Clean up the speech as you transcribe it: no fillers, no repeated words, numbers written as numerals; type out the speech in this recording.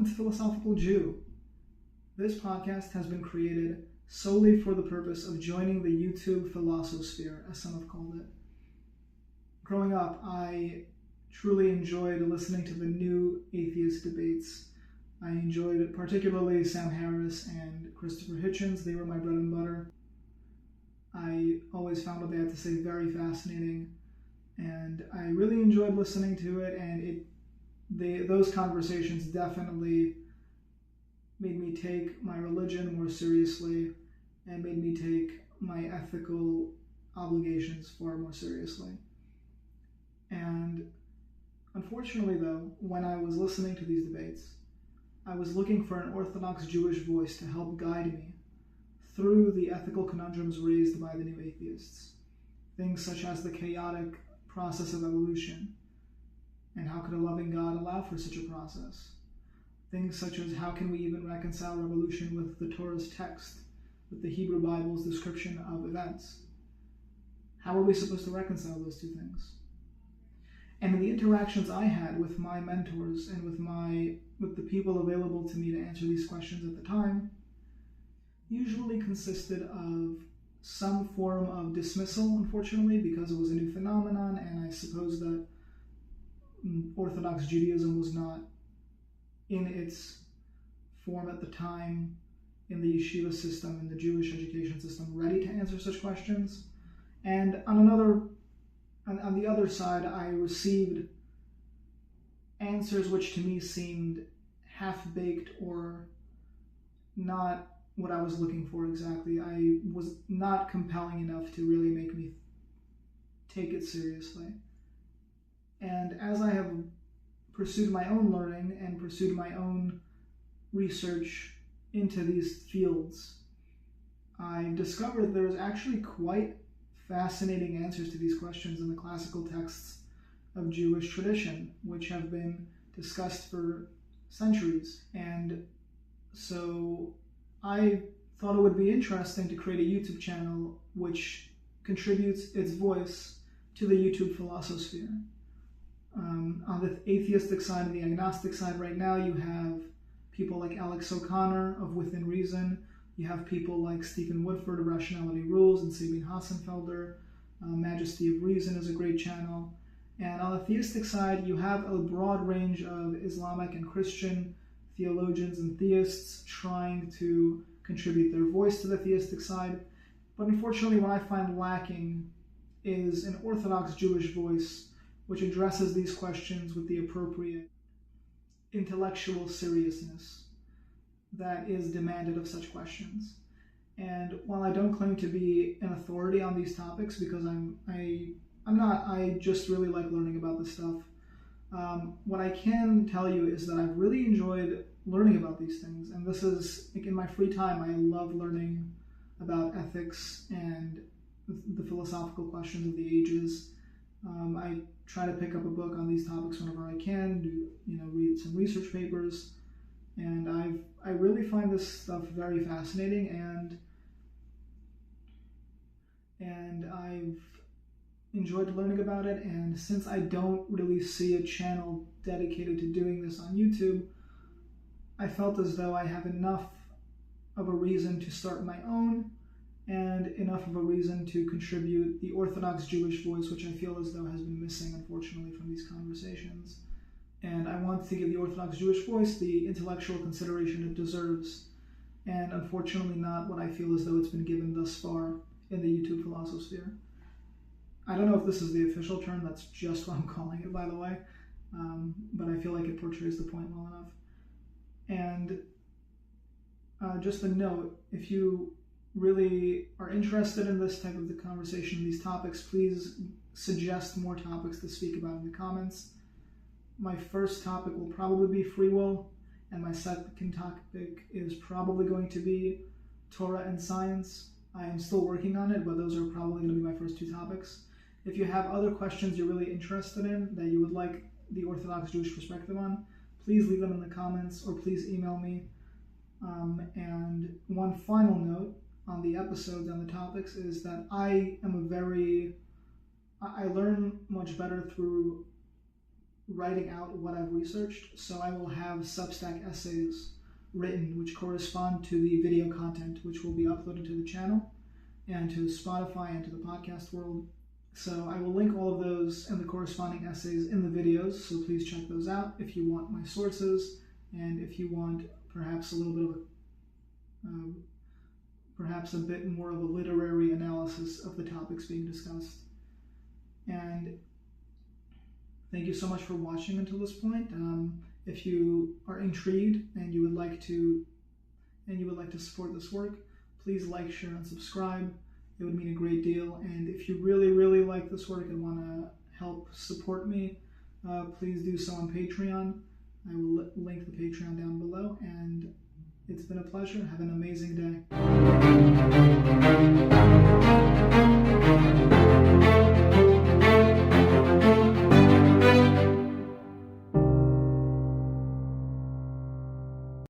welcome to Philosophical Jew. This podcast has been created solely for the purpose of joining the YouTube philososphere, as some have called it. Growing up, I truly enjoyed listening to the new atheist debates. I enjoyed particularly Sam Harris and Christopher Hitchens. They were my bread and butter. I always found what they had to say very fascinating, and I really enjoyed listening to it, and those conversations definitely made me take my religion more seriously and made me take my ethical obligations far more seriously. And unfortunately, though, when I was listening to these debates, I was looking for an Orthodox Jewish voice to help guide me through the ethical conundrums raised by the new atheists. Things such as the chaotic process of evolution, and how could a loving God allow for such a process? Things such as how can we even reconcile revolution with the Torah's text, with the Hebrew Bible's description of events? How are we supposed to reconcile those two things? And in the interactions I had with my mentors and with the people available to me to answer these questions at the time, usually consisted of some form of dismissal, unfortunately, because it was a new phenomenon, and I suppose that Orthodox Judaism was not in its form at the time in the yeshiva system, in the Jewish education system, ready to answer such questions. And on the other side, I received answers which to me seemed half-baked or not what I was looking for exactly. I was not compelling enough to really make me take it seriously. And as I have pursued my own learning and pursued my own research into these fields, I discovered there's actually quite fascinating answers to these questions in the classical texts of Jewish tradition, which have been discussed for centuries. And so I thought it would be interesting to create a YouTube channel which contributes its voice to the YouTube philososphere. On the atheistic side and the agnostic side right now, you have people like Alex O'Connor of Within Reason. You have people like Stephen Woodford of Rationality Rules and Sabine Hassenfelder. Majesty of Reason is a great channel. And on the theistic side, you have a broad range of Islamic and Christian theologians and theists trying to contribute their voice to the theistic side. But unfortunately, what I find lacking is an Orthodox Jewish voice which addresses these questions with the appropriate intellectual seriousness that is demanded of such questions. And while I don't claim to be an authority on these topics, because I just really like learning about this stuff, what I can tell you is that I've really enjoyed learning about these things. And this is, like, in my free time, I love learning about ethics and the philosophical questions of the ages. I try to pick up a book on these topics whenever I can, read some research papers, and I really find this stuff very fascinating, and I've enjoyed learning about it. And since I don't really see a channel dedicated to doing this on YouTube, I felt as though I have enough of a reason to start my own, and enough of a reason to contribute the Orthodox Jewish voice, which I feel as though has been missing, unfortunately, from these conversations. And I want to give the Orthodox Jewish voice the intellectual consideration it deserves, and unfortunately not what I feel as though it's been given thus far in the YouTube philososphere. I don't know if this is the official term, that's just what I'm calling it, by the way, but I feel like it portrays the point well enough. And just a note, if you really are interested in this type of the conversation, these topics, please suggest more topics to speak about in the comments. My first topic will probably be free will, and my second topic is probably going to be Torah and science. I am still working on it, but those are probably going to be my first two topics. If you have other questions you're really interested in that you would like the Orthodox Jewish perspective on, please leave them in the comments or please email me. And one final note on the episodes and the topics is that I learn much better through writing out what I've researched. So I will have Substack essays written which correspond to the video content which will be uploaded to the channel and to Spotify and to the podcast world. So I will link all of those and the corresponding essays in the videos, so please check those out if you want my sources and if you want perhaps a little bit of perhaps a bit more of a literary analysis of the topics being discussed. And thank you so much for watching until this point. If you are intrigued and you would like to support this work, please like, share, and subscribe. It would mean a great deal. And if you really, really like this work and want to help support me, please do so on Patreon. I will link the Patreon down below. And it's been a pleasure. Have an amazing day.